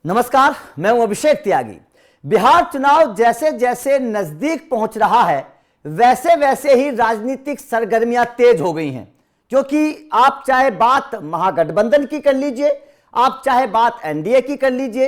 नमस्कार, मैं हूं अभिषेक त्यागी। बिहार चुनाव जैसे जैसे नजदीक पहुंच रहा है वैसे वैसे ही राजनीतिक सरगर्मियां तेज हो गई हैं, क्योंकि आप चाहे बात महागठबंधन की कर लीजिए, आप चाहे बात एनडीए की कर लीजिए,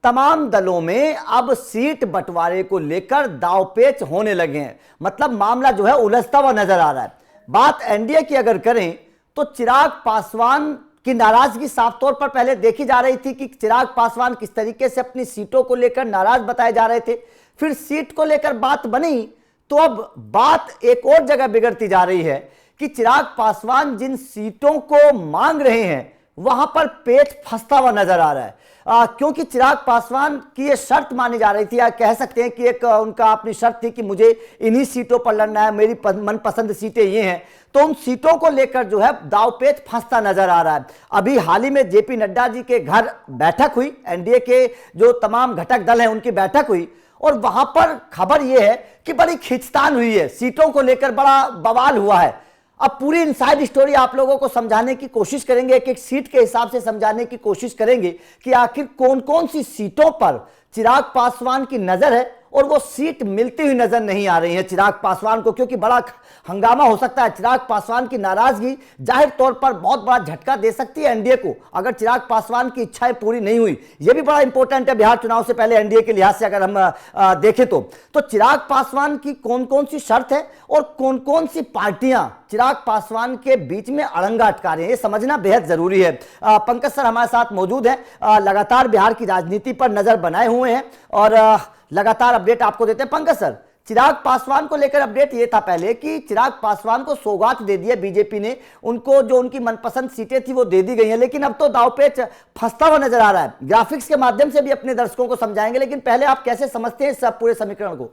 तमाम दलों में अब सीट बंटवारे को लेकर दांवपेच होने लगे हैं। मतलब मामला जो है उलझता हुआ नजर आ रहा है। बात एनडीए की अगर करें तो चिराग पासवान की नाराजगी साफ तौर पर पहले देखी जा रही थी कि चिराग पासवान किस तरीके से अपनी सीटों को लेकर नाराज बताए जा रहे थे। फिर सीट को लेकर बात बनी तो अब बात एक और जगह बिगड़ती जा रही है कि चिराग पासवान जिन सीटों को मांग रहे हैं वहां पर पेच फंसता हुआ नजर आ रहा है। क्योंकि चिराग पासवान की ये शर्त मानी जा रही थी, या कह सकते हैं कि एक उनका अपनी शर्त थी कि मुझे इन्हीं सीटों पर लड़ना है, मेरी मनपसंद सीटें ये हैं। तो उन सीटों को लेकर जो है दांवपेच फंसता नजर आ रहा है। अभी हाल ही में जेपी नड्डा जी के घर बैठक हुई, एनडीए के जो तमाम घटक दल हैं उनकी बैठक हुई, और वहां पर खबर यह है कि बड़ी खींचतान हुई है, सीटों को लेकर बड़ा बवाल हुआ है। अब पूरी इनसाइड स्टोरी आप लोगों को समझाने की कोशिश करेंगे, एक एक सीट के हिसाब से समझाने की कोशिश करेंगे कि आखिर कौन कौन सी सीटों पर चिराग पासवान की नजर है और वो सीट मिलती हुई नजर नहीं आ रही है चिराग पासवान को, क्योंकि बड़ा हंगामा हो सकता है। चिराग पासवान की नाराजगी जाहिर तौर पर बहुत बड़ा झटका दे सकती है एनडीए को, अगर चिराग पासवान की इच्छाएं पूरी नहीं हुई। यह भी बड़ा इंपॉर्टेंट है बिहार चुनाव से पहले एनडीए के लिहाज से अगर हम देखें तो चिराग पासवान की कौन कौन सी शर्त है और कौन कौन सी पार्टियां चिराग पासवान के बीच में अड़ंगा अटका रही है, ये समझना बेहद जरूरी है। पंकज सर हमारे साथ मौजूद हैं, लगातार बिहार की राजनीति पर नजर बनाए हुए हैं और लगातार अपडेट आपको देते हैं। पंकज सर, चिराग पासवान को लेकर अपडेट ये था पहले कि चिराग पासवान को सौगात दे दी है बीजेपी ने, उनको जो उनकी मनपसंद सीटें थी वो दे दी गई हैं, लेकिन अब तो दांवपेच फंसता हुआ नजर आ रहा है। ग्राफिक्स के माध्यम से भी अपने दर्शकों को समझाएंगे, लेकिन पहले आप कैसे समझते हैं इस पूरे समीकरण को?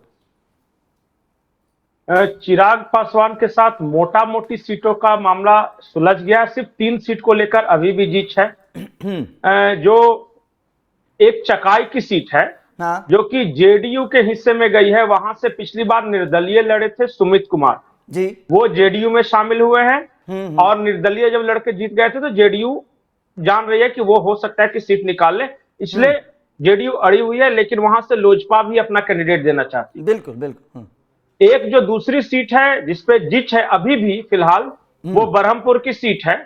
चिराग पासवान के साथ मोटा मोटी सीटों का मामला सुलझ गया। सिर्फ 3 सीट को लेकर अभी भी जीत है। जो एक चकाई की सीट है, हाँ जो कि जेडीयू के हिस्से में गई है, वहां से पिछली बार निर्दलीय लड़े थे सुमित कुमार जी, वो जेडीयू में शामिल हुए हैं। और निर्दलीय जब लड़के जीत गए थे तो जेडीयू जान रही है कि वो हो सकता है कि सीट निकाल ले, इसलिए जेडीयू अड़ी हुई है। लेकिन वहां से लोजपा भी अपना कैंडिडेट देना चाहती है। बिल्कुल बिल्कुल। एक जो दूसरी सीट है जिसपे जीत है अभी भी फिलहाल, वो बरहमपुर की सीट है।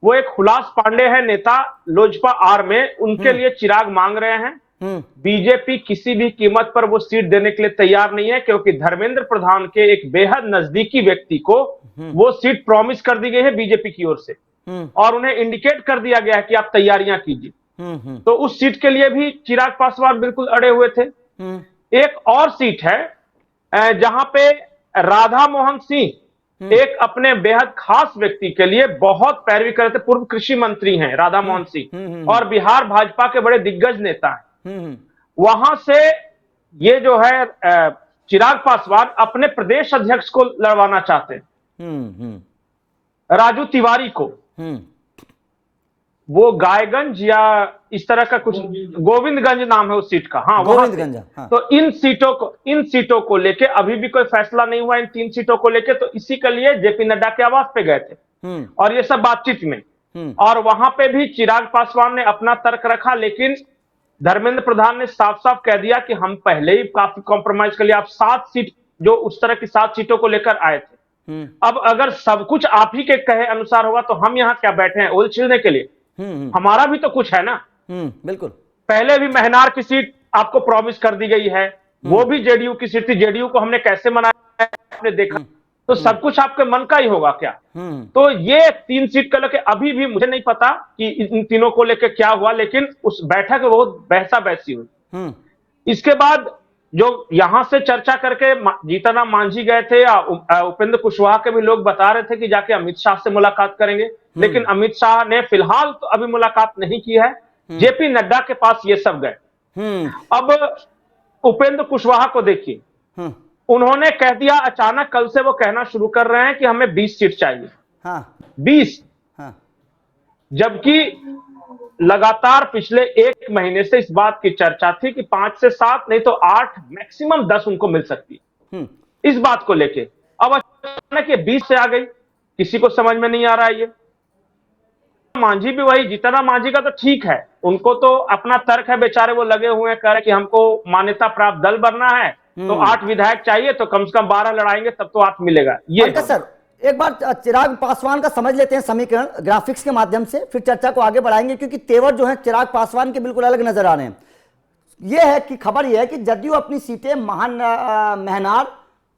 वो एक हुलास पांडे है, नेता लोजपा आर में, उनके लिए चिराग मांग रहे हैं। बीजेपी किसी भी कीमत पर वो सीट देने के लिए तैयार नहीं है, क्योंकि धर्मेंद्र प्रधान के एक बेहद नजदीकी व्यक्ति को वो सीट प्रॉमिस कर दी गई है बीजेपी की ओर से, और उन्हें इंडिकेट कर दिया गया है कि आप तैयारियां कीजिए। तो उस सीट के लिए भी चिराग पासवान बिल्कुल अड़े हुए थे। एक और सीट है जहां पे राधा मोहन सिंह एक अपने बेहद खास व्यक्ति के लिए बहुत पैरवी करते, पूर्व कृषि मंत्री हैं राधा मोहन सिंह और बिहार भाजपा के बड़े दिग्गज नेता हैं। वहां से ये जो है चिराग पासवान अपने प्रदेश अध्यक्ष को लड़वाना चाहते हैं, राजू तिवारी को। वो गायगंज या इस तरह का कुछ, गोविंदगंज नाम है उस सीट का। हाँ, गोविंदगंज। हाँ। तो इन सीटों को लेके अभी भी कोई फैसला नहीं हुआ, इन 3 सीटों को लेके। तो इसी के लिए जेपी नड्डा के आवास पे गए थे और ये सब बातचीत में, और वहां पे भी चिराग पासवान ने अपना तर्क रखा, लेकिन धर्मेंद्र प्रधान ने साफ साफ कह दिया कि हम पहले ही काफी कॉम्प्रोमाइज कर लिया। आप 7 सीट, जो उस तरह की 7 सीटों को लेकर आए थे, अब अगर सब कुछ आप ही के कहे अनुसार होगा तो हम यहाँ क्या बैठे हैं ओल छिलने के लिए? हमारा भी तो कुछ है ना। बिल्कुल। पहले भी महनार की सीट आपको प्रॉमिस कर दी गई है, वो भी जेडीयू की सीट थी। जेडीयू को हमने कैसे मनाया आपने देखा। तो सब कुछ आपके मन का ही होगा क्या? तो ये 3 सीट को लेकर अभी भी मुझे नहीं पता कि इन तीनों को लेकर क्या हुआ, लेकिन उस बैठक में बहुत बहसा बहसी हुई। इसके बाद जो यहां से चर्चा करके जीतनराम मांझी गए थे, या उपेंद्र कुशवाहा के भी लोग बता रहे थे कि जाके अमित शाह से मुलाकात करेंगे, लेकिन अमित शाह ने फिलहाल तो अभी मुलाकात नहीं की है। जेपी नड्डा के पास ये सब गए। अब उपेंद्र कुशवाहा को देखिए, उन्होंने कह दिया अचानक, कल से वो कहना शुरू कर रहे हैं कि हमें 20 सीट चाहिए। 20। जबकि लगातार पिछले 1 महीने से इस बात की चर्चा थी कि 5 से 7 नहीं तो 8 मैक्सिमम 10 उनको मिल सकती है। इस बात को लेके अब अचानक ये 20 से आ गई, किसी को समझ में नहीं आ रहा है ये। मांझी भी वही, जीतनराम मांझी का तो ठीक है, उनको तो अपना तर्क है, बेचारे वो लगे हुए हैं, कह रहे कि हमको मान्यता प्राप्त दल बनना है, तो 8 विधायक चाहिए, तो कम से कम 12 लड़ाएंगे तब तो 8 मिलेगा। ये पंकज सर, एक बार चिराग पासवान का समझ लेते हैं समीकरण ग्राफिक्स के माध्यम से, फिर चर्चा को आगे बढ़ाएंगे, क्योंकि तेवर जो है चिराग पासवान के बिल्कुल अलग नजर आ रहे हैं। यह है कि खबर यह है कि जदयू अपनी सीटें महनार,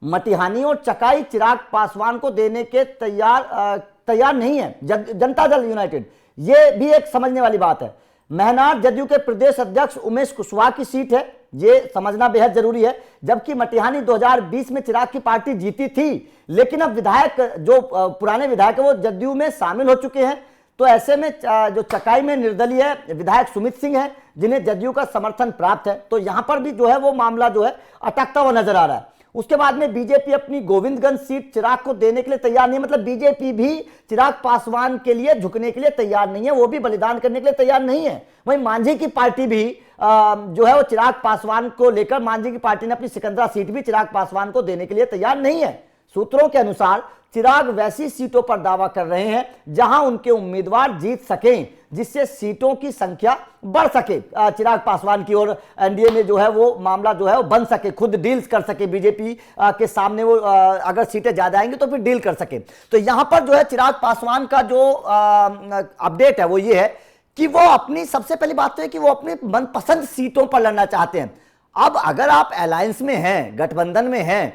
मटिहानी और चकाई चिराग पासवान को देने के तैयार नहीं है। जनता दल यूनाइटेड, ये भी एक समझने वाली बात है। महनार जदयू के प्रदेश अध्यक्ष उमेश कुशवाहा की सीट है, ये समझना बेहद जरूरी है। जबकि मटिहानी 2020 में चिराग की पार्टी जीती थी, लेकिन अब विधायक जो पुराने विधायक है वो जदयू में शामिल हो चुके हैं। तो ऐसे में जो चकाई में निर्दलीय विधायक सुमित सिंह है, जिन्हें जदयू का समर्थन प्राप्त है, तो यहां पर भी जो है वो मामला जो है अटकता हुआ नजर आ रहा है। उसके बाद में बीजेपी अपनी गोविंदगंज सीट चिराग को देने के लिए तैयार नहीं, मतलब बीजेपी भी चिराग पासवान के लिए झुकने के लिए तैयार नहीं है, वो भी बलिदान करने के लिए तैयार नहीं है। वहीं मांझी की पार्टी भी जो है वो चिराग पासवान को लेकर, मांझी की पार्टी ने अपनी सिकंदरा सीट भी चिराग पासवान को देने के लिए तैयार नहीं है। सूत्रों के अनुसार चिराग वैसी सीटों पर दावा कर रहे हैं जहां उनके उम्मीदवार जीत सकें, जिससे सीटों की संख्या बढ़ सके चिराग पासवान की, और एनडीए में जो है वो मामला जो है वो बन सके, खुद डील्स कर सके बीजेपी के सामने, वो अगर सीटें ज्यादा आएंगी तो फिर डील कर सके। तो यहां पर जो है चिराग पासवान का जो अपडेट है वो ये है कि वो अपनी, सबसे पहली बात तो है कि वो अपने मनपसंद सीटों पर लड़ना चाहते हैं। अब अगर आप अलायंस में हैं, गठबंधन में हैं,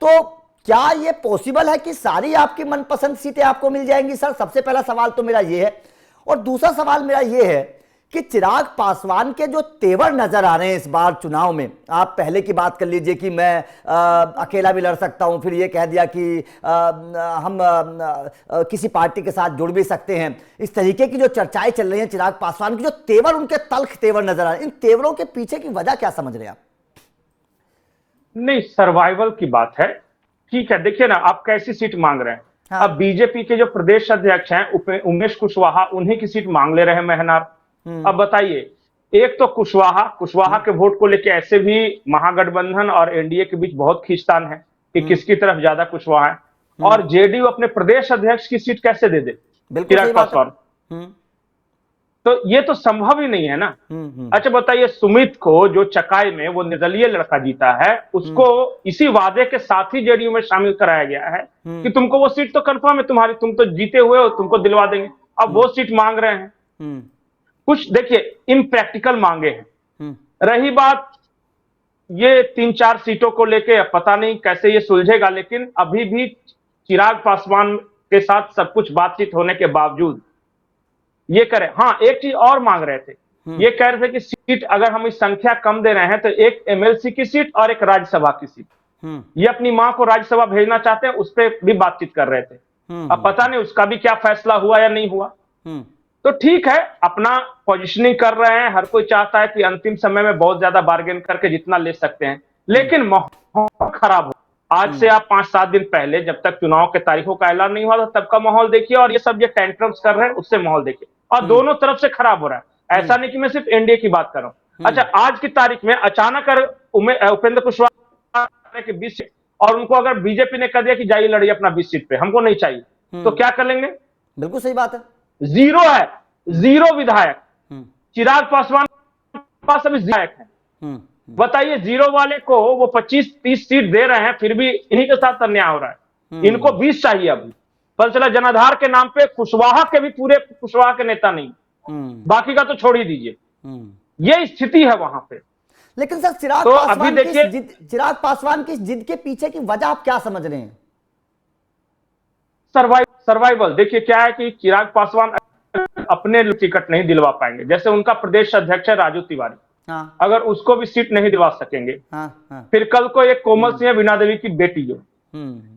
तो क्या यह पॉसिबल है कि सारी आपकी मनपसंद सीटें आपको मिल जाएंगी? सर, सबसे पहला सवाल तो मेरा यह है। और दूसरा सवाल मेरा यह है कि चिराग पासवान के जो तेवर नजर आ रहे हैं इस बार चुनाव में, आप पहले की बात कर लीजिए कि मैं अकेला भी लड़ सकता हूं, फिर ये कह दिया कि हम किसी पार्टी के साथ जुड़ भी सकते हैं, इस तरीके की जो चर्चाएं चल रही हैं चिराग पासवान की, जो तेवर उनके तल्ख तेवर नजर आ रहे हैं, इन तेवरों के पीछे की वजह क्या समझ रहे हैं आप? नहीं, सर्वाइवल की बात है। ठीक है, देखिए ना, आप कैसी सीट मांग रहे हैं। हाँ। अब बीजेपी के जो प्रदेश अध्यक्ष हैं उमेश कुशवाहा, उन्हीं की सीट मांग ले रहे हैं महनार। अब बताइए, एक तो कुशवाहा के वोट को लेकर ऐसे भी महागठबंधन और एनडीए के बीच बहुत खींचतान है कि किसकी तरफ ज्यादा कुशवाहा है, और जेडीयू अपने प्रदेश अध्यक्ष की सीट कैसे दे दे चिराग पासवान? तो ये तो संभव ही नहीं है ना। अच्छा बताइए, सुमित को जो चकाई में वो निर्दलीय लड़का जीता है, उसको इसी वादे के साथ ही जेडीयू में शामिल कराया गया है कि तुमको वो सीट तो कंफर्म है तुम्हारी, तुम तो जीते हुए हो, तुमको दिलवा देंगे। अब वो सीट मांग रहे हैं। कुछ देखिए इम्प्रैक्टिकल मांगे हैं। रही बात ये 3-4 सीटों को लेके, पता नहीं कैसे ये सुलझेगा, लेकिन अभी भी चिराग पासवान के साथ सब कुछ बातचीत होने के बावजूद ये करें। हाँ, एक चीज और मांग रहे थे, ये कह रहे थे कि सीट अगर हम इस संख्या कम दे रहे हैं तो एक एमएलसी की सीट और एक राज्यसभा की सीट, ये अपनी मां को राज्यसभा भेजना चाहते हैं, उस पर भी बातचीत कर रहे थे। अब पता नहीं उसका भी क्या फैसला हुआ या नहीं हुआ। तो ठीक है, अपना पोजिशनिंग कर रहे हैं, हर कोई चाहता है कि अंतिम समय में बहुत ज्यादा बार्गेन करके जितना ले सकते हैं, लेकिन माहौल खराब हो। आज से आप 5-7 दिन पहले, जब तक चुनाव के तारीखों का ऐलान नहीं हुआ था, तब का माहौल देखिए, और ये सब ये टेंट्रम्स कर रहे हैं उससे माहौल देखिए, और दोनों तरफ से खराब हो रहा है। ऐसा नहीं कि मैं सिर्फ एनडीए की बात कर रहा हूं। अच्छा, आज की तारीख में अचानक उपेंद्र कुशवाहा के 20 सीट, और उनको अगर बीजेपी ने कह दिया कि जाइए लड़िए अपना 20 सीट पे, हमको नहीं चाहिए, तो क्या कर लेंगे? बिल्कुल सही बात है। जीरो है, जीरो विधायक। चिराग पासवान के पास अभी विधायक है। बताइए, जीरो वाले को वो 25-30 सीट दे रहे हैं, फिर भी इन्हीं के साथ अन्याय हो रहा है। इनको 20 चाहिए अभी। पता चला जनाधार के नाम पे कुशवाहा के भी पूरे कुशवाहा के नेता नहीं, बाकी का तो छोड़ ही दीजिए। ये स्थिति है वहां पे। लेकिन सर, चिराग पासवान की जिद के पीछे की वजह आप क्या समझ रहे हैं? सर्वाइवल। देखिए क्या है कि चिराग पासवान अपने टिकट नहीं दिलवा पाएंगे। जैसे उनका प्रदेश अध्यक्ष है राजू तिवारी, हाँ। अगर उसको भी सीट नहीं दिलवा सकेंगे, हाँ। फिर कल को एक कोमल सिंह वीणा देवी की बेटी जो,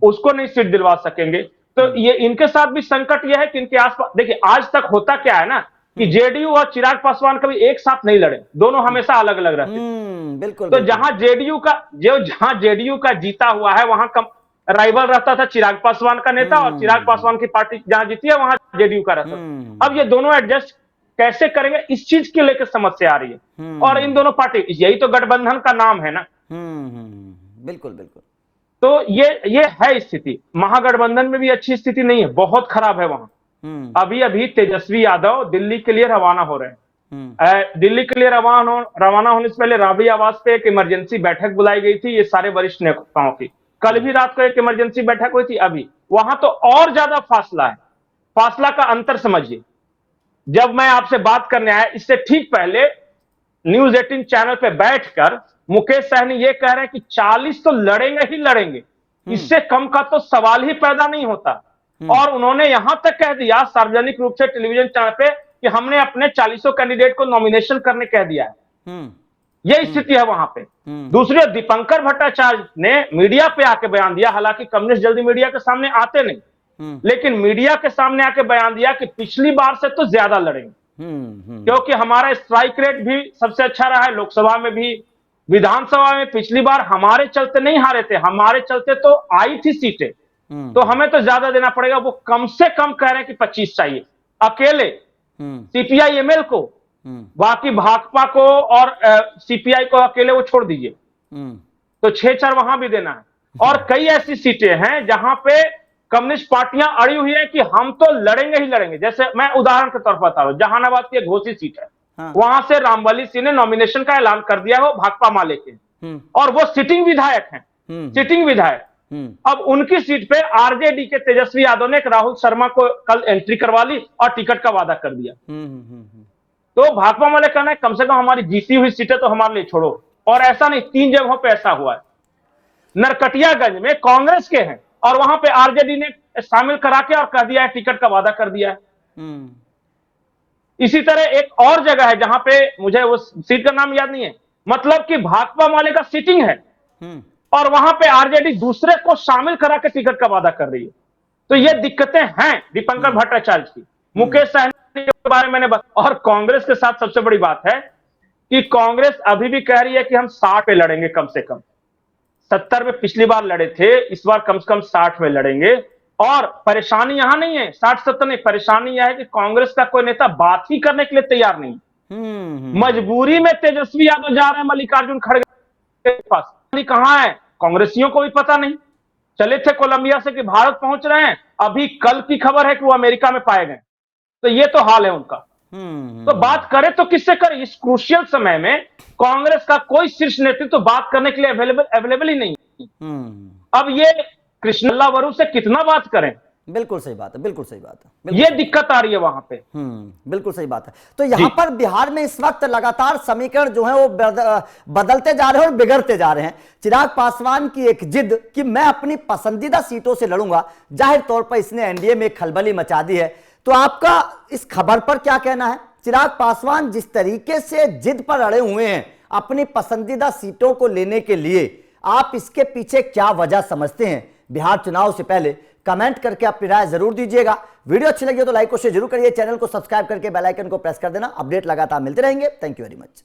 उसको नहीं सीट दिलवा सकेंगे, तो ये इनके साथ भी संकट यह है कि इनके आसपास, देखिए आज तक होता क्या है ना कि जेडीयू और चिराग पासवान कभी एक साथ नहीं लड़े, दोनों हमेशा अलग अलग रहते। बिल्कुल। तो जहां जेडीयू का जीता हुआ है, वहां राइवल रहता था चिराग पासवान का नेता, और चिराग पासवान की पार्टी जहां जीती है वहां जेडीयू का रहता। अब ये दोनों एडजस्ट कैसे करेंगे, इस चीज के लेकर समस्या आ रही है। और इन दोनों पार्टी, यही तो गठबंधन का नाम है ना। बिल्कुल बिल्कुल। तो ये है स्थिति। महागठबंधन में भी अच्छी स्थिति नहीं है, बहुत खराब है वहां। अभी अभी तेजस्वी यादव दिल्ली के लिए रवाना हो रहे हैं। दिल्ली के लिए रवाना होने से पहले राबड़ी आवास पे एक इमरजेंसी बैठक बुलाई गई थी, ये सारे वरिष्ठ नेताओं की। कल भी रात को एक इमरजेंसी बैठक हुई थी। अभी वहां तो और ज्यादा फासला है। फासला का अंतर समझिए। जब मैं आपसे बात करने आया, इससे ठीक पहले न्यूज 18 चैनल पे बैठकर मुकेश सहनी ये कह रहे हैं कि 40 तो लड़ेंगे ही लड़ेंगे, इससे कम का तो सवाल ही पैदा नहीं होता। और उन्होंने यहां तक कह दिया सार्वजनिक रूप से टेलीविजन चैनल पे कि हमने अपने 40 कैंडिडेट को नॉमिनेशन करने कह दिया है। यह स्थिति है वहां पे। दूसरी ओर दीपंकर भट्टाचार्य ने मीडिया पे आके बयान दिया, हालांकि कम्युनिस्ट जल्दी मीडिया के सामने आते नहीं, लेकिन मीडिया के सामने आके बयान दिया कि पिछली बार से तो ज्यादा लड़ेंगे, क्योंकि हमारा स्ट्राइक रेट भी सबसे अच्छा रहा है। लोकसभा में भी, विधानसभा में पिछली बार हमारे चलते नहीं हारे थे, हमारे चलते तो आई थी सीटें, तो हमें तो ज्यादा देना पड़ेगा। वो कम से कम कह रहे हैं कि 25 चाहिए अकेले सीपीआई एमएल को, बाकी भाकपा को और सीपीआई को अकेले वो छोड़ दीजिए, तो 6-4 वहां भी देना है। और कई ऐसी सीटें हैं जहां पे कम्युनिस्ट पार्टियां अड़ी हुई है कि हम तो लड़ेंगे ही लड़ेंगे। जैसे मैं उदाहरण के तौर पर बता रहा हूं, जहानाबाद की एक घोसी सीट है, वहां से रामबली सिंह ने नॉमिनेशन का ऐलान कर दिया, वो भाकपा माले के, और वो सिटिंग विधायक हैं, सिटिंग विधायक। अब उनकी सीट पे आरजेडी के तेजस्वी यादव ने एक राहुल शर्मा को कल एंट्री करवा ली और टिकट का वादा कर दिया। तो भाकपा वाले कहना है कम से कम हमारी जीती हुई सीटें तो हमारे लिए छोड़ो। और ऐसा नहीं, 3 जगहों पे ऐसा हुआ है। नरकटियागंज में कांग्रेस के हैं और वहां पे आरजेडी ने शामिल करा के और कह दिया है, टिकट का वादा कर दिया है। इसी तरह एक और जगह है जहां पे मुझे वो सीट का नाम याद नहीं है, मतलब कि भाकपा वाले का सीटिंग है और वहां पे आरजेडी दूसरे को शामिल करा के टिकट का वादा कर रही है। तो ये दिक्कतें हैं दीपंकर भट्टाचार्य की। मुकेश सहनी के बारे में मैंने बताया। और कांग्रेस के साथ सबसे बड़ी बात है कि कांग्रेस अभी भी कह रही है कि हम 60 पे लड़ेंगे, कम से कम 70 में पिछली बार लड़े थे, इस बार कम से कम 60 में लड़ेंगे। और परेशानी यहां नहीं है 60-70 नहीं, परेशानी यह है कि कांग्रेस का कोई नेता बात ही करने के लिए तैयार नहीं। मजबूरी में तेजस्वी यादव जा रहे हैं मल्लिकार्जुन खड़गे के पास। कहां है कांग्रेसियों को भी पता नहीं। चले थे कोलंबिया से कि भारत पहुंच रहे हैं, अभी कल की खबर है कि वो अमेरिका में पाए गए। तो ये तो हाल है उनका। तो बात करें तो किससे करें? इस क्रूशियल समय में कांग्रेस का कोई शीर्ष नेतृत्व तो बात करने के लिए अवेलेबल ही नहीं। अब ये कृष्णल्ला वरु से कितना बात करें? बिल्कुल सही बात है, बिल्कुल सही बात है, ये दिक्कत आ रही है वहां पे। बिल्कुल सही बात है। तो यहां पर बिहार में इस वक्त लगातार समीकरण जो है वो बदलते जा रहे हैं और बिगड़ते जा रहे हैं। चिराग पासवान की एक जिद कि मैं अपनी पसंदीदा सीटों से लड़ूंगा, जाहिर तौर पर इसने एनडीए में खलबली मचा दी है। तो आपका इस खबर पर क्या कहना है? चिराग पासवान जिस तरीके से जिद पर अड़े हुए हैं अपनी पसंदीदा सीटों को लेने के लिए, आप इसके पीछे क्या वजह समझते हैं? बिहार चुनाव से पहले कमेंट करके अपनी राय जरूर दीजिएगा। वीडियो अच्छी लगी हो तो लाइक और शेयर जरूर करिए, चैनल को सब्सक्राइब करके बेल आइकन को प्रेस कर देना। अपडेट लगातार मिलते रहेंगे। Thank you very much.